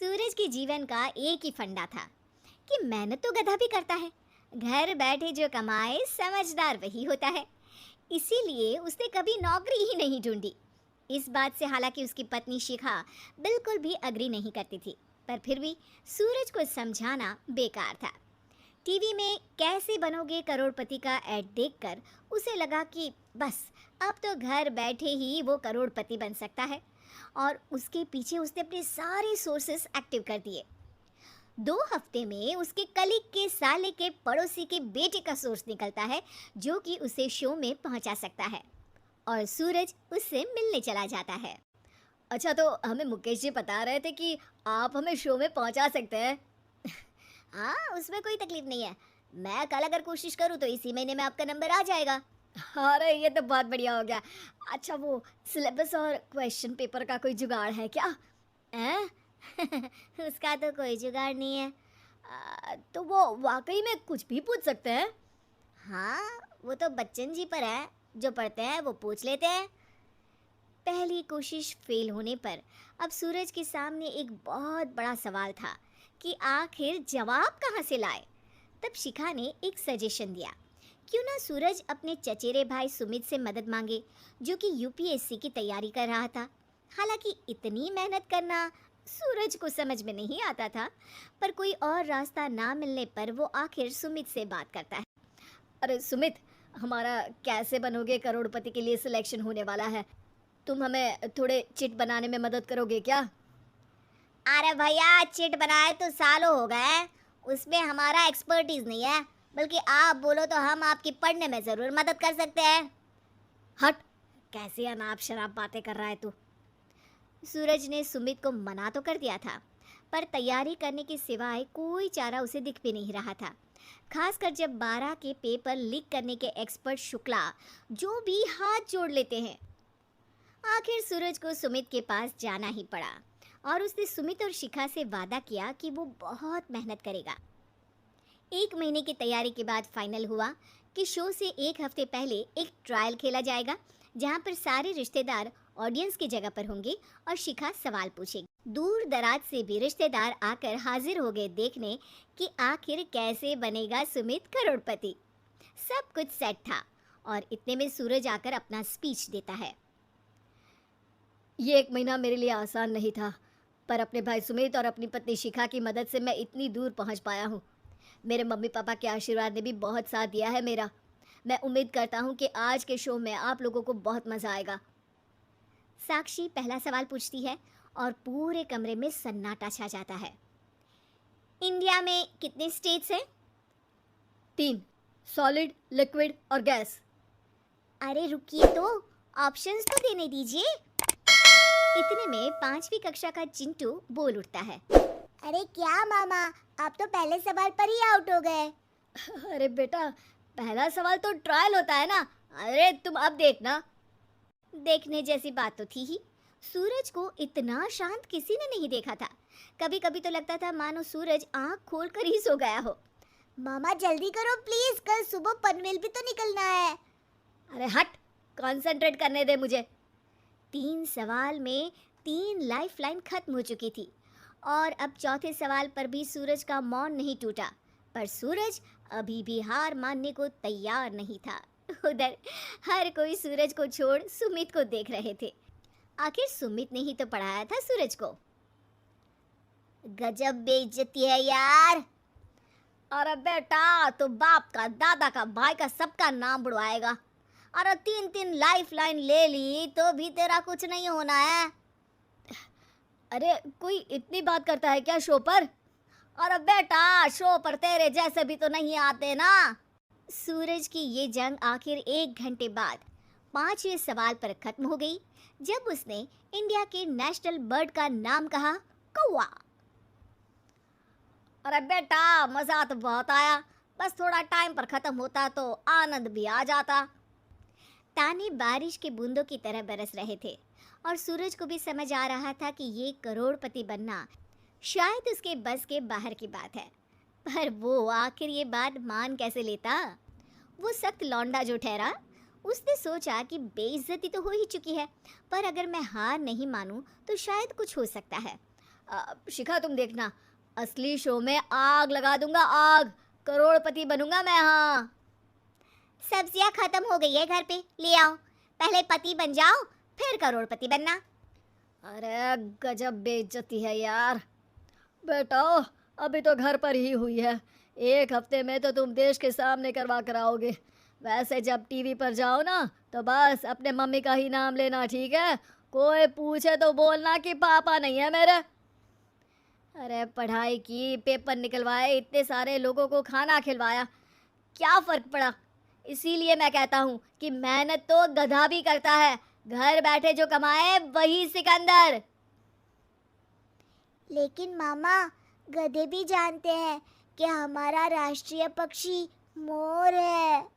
सूरज के जीवन का एक ही फंडा था कि मेहनत तो गधा भी करता है। घर बैठे जो कमाए समझदार वही होता है। इसीलिए उसने कभी नौकरी ही नहीं ढूंढी। इस बात से हालांकि उसकी पत्नी शिखा बिल्कुल भी अग्री नहीं करती थी, पर फिर भी सूरज को समझाना बेकार था। टीवी में कैसे बनोगे करोड़पति का ऐड देखकर उसे लगा कि बस अब तो घर बैठे ही वो करोड़पति बन सकता है, और उसके पीछे उसने अपने सारे सोर्सेस एक्टिव कर दिए। 2 हफ्ते में उसके कलीग के साले के पड़ोसी के बेटे का सोर्स निकलता है जो कि उसे शो में पहुंचा सकता है, और सूरज उससे मिलने चला जाता है। अच्छा, तो हमें मुकेश जी बता रहे थे कि आप हमें शो में पहुंचा सकते हैं। हाँ, उसमें कोई तकलीफ नहीं है। मैं कल अगर कोशिश करूँ तो इसी महीने में आपका नंबर आ जाएगा। अरे ये तो बहुत बढ़िया हो गया। अच्छा, वो सिलेबस और क्वेश्चन पेपर का कोई जुगाड़ है क्या? हैं? उसका तो कोई जुगाड़ नहीं है। तो वो वाकई में कुछ भी पूछ सकते हैं? हाँ, वो तो बच्चन जी पर है। जो पढ़ते हैं वो पूछ लेते हैं। पहली कोशिश फेल होने पर अब सूरज के सामने एक बहुत बड़ा सवाल था कि आखिर जवाब कहाँ से लाए। तब शिखा ने एक सजेशन दिया, क्यों ना सूरज अपने चचेरे भाई सुमित से मदद मांगे, जो कि यूपीएससी की तैयारी कर रहा था। हालांकि इतनी मेहनत करना सूरज को समझ में नहीं आता था, पर कोई और रास्ता ना मिलने पर वो आखिर सुमित से बात करता है। अरे सुमित, हमारा कैसे बनोगे करोड़पति के लिए सिलेक्शन होने वाला है। तुम हमें थोड़े चिट बनाने में मदद करोगे क्या? अरे भैया, चिट बनाए तो सालों हो गए, उसमें हमारा एक्सपर्टीज नहीं है। बल्कि आप बोलो तो हम आपकी पढ़ने में ज़रूर मदद कर सकते हैं। हट, कैसी अनाप शराब बातें कर रहा है तू। सूरज ने सुमित को मना तो कर दिया था, पर तैयारी करने के सिवाय कोई चारा उसे दिख भी नहीं रहा था। खासकर जब 12 के पेपर लीक करने के एक्सपर्ट शुक्ला जो भी हाथ जोड़ लेते हैं। आखिर सूरज को सुमित के पास जाना ही पड़ा, और उसने सुमित और शिखा से वादा किया कि वो बहुत मेहनत करेगा। 1 महीने की तैयारी के बाद फाइनल हुआ कि शो से 1 हफ्ते पहले एक ट्रायल खेला जाएगा, जहां पर सारे रिश्तेदार ऑडियंस की जगह पर होंगे और शिखा सवाल पूछेगी। दूर दराज से भी रिश्तेदार आकर हाजिर हो गए देखने कि आखिर कैसे बनेगा सुमित करोड़पति। सब कुछ सेट था, और इतने में सूरज आकर अपना स्पीच देता है। ये 1 महीना मेरे लिए आसान नहीं था, पर अपने भाई सुमित और अपनी पत्नी शिखा की मदद से मैं इतनी दूर पहुंच पाया हूँ। मेरे मम्मी पापा के आशीर्वाद ने भी बहुत साथ दिया है मेरा। मैं उम्मीद करता हूँ कि आज के शो में आप लोगों को बहुत मज़ा आएगा। साक्षी पहला सवाल पूछती है, और पूरे कमरे में सन्नाटा छा जाता है। इंडिया में कितने स्टेट्स हैं? 3, सॉलिड, लिक्विड और गैस। अरे रुकिए, तो ऑप्शंस तो देने दीजिए। इतने में 5वीं कक्षा का चिंटू बोल उठता है। अरे क्या मामा, आप तो पहले सवाल पर ही आउट हो गए। अरे बेटा, पहला सवाल तो ट्रायल होता है ना। अरे तुम अब देखना। देखने जैसी बात तो थी ही। सूरज को इतना शांत किसी ने नहीं देखा था। कभी कभी तो लगता था मानो सूरज आंख खोल कर ही सो गया हो। मामा जल्दी करो प्लीज, कल सुबह पनवेल भी तो निकलना है। अरे हट, कंसंट्रेट करने दे मुझे। 3 सवाल में 3 लाइफ लाइन खत्म हो चुकी थी, और अब चौथे सवाल पर भी सूरज का मौन नहीं टूटा। पर सूरज अभी भी हार मानने को तैयार नहीं था। उधर हर कोई सूरज को छोड़ सुमित को देख रहे थे। आखिर सुमित ने ही तो पढ़ाया था सूरज को। गजब बेइज्जती है यार। अरे बेटा, तो बाप का, दादा का, भाई का, सबका नाम बुड़वाएगा। अरे 3 लाइफ लाइन ले ली तो भी तेरा कुछ नहीं होना है। अरे कोई इतनी बात करता है क्या शो पर? अरे बेटा, शो पर तेरे जैसे भी तो नहीं आते ना। सूरज की ये जंग आखिर 1 घंटे बाद 5वें सवाल पर खत्म हो गई, जब उसने इंडिया के नेशनल बर्ड का नाम कहा, कौवा। अरे बेटा, मजा तो बहुत आया, बस थोड़ा टाइम पर खत्म होता तो आनंद भी आ जाता। ताने बारिश के बूंदों की तरह बरस रहे थे, और सूरज को भी समझ आ रहा था कि ये करोड़पति बनना शायद उसके बस के बाहर की बात है। पर वो आखिर ये बात मान कैसे लेता? वो सख्त लौंडा जो ठहरा, उसने सोचा कि बेइज्जती तो हो ही चुकी है, पर अगर मैं हार नहीं मानूं तो शायद कुछ हो सकता है। शिखा तुम देखना, असली शो में आग लगा दूंगा, आग, करोड़पति बनूंगा मैं। हाँ, सब्जियां खत्म हो गई है घर पे, ले आओ, पहले पति बन जाओ फिर करोड़पति बनना। अरे गजब बेइज्जती है यार। बेटा अभी तो घर पर ही हुई है, एक हफ्ते में तो तुम देश के सामने करवा कर आओगे। वैसे जब टीवी पर जाओ ना तो बस अपने मम्मी का ही नाम लेना, ठीक है? कोई पूछे तो बोलना कि पापा नहीं है मेरे। अरे पढ़ाई की, पेपर निकलवाए, इतने सारे लोगों को खाना खिलवाया, क्या फर्क पड़ा? इसीलिए मैं कहता हूँ कि मेहनत तो गधा भी करता है, घर बैठे जो कमाए वही सिकंदर। लेकिन मामा, गधे भी जानते हैं कि हमारा राष्ट्रीय पक्षी मोर है।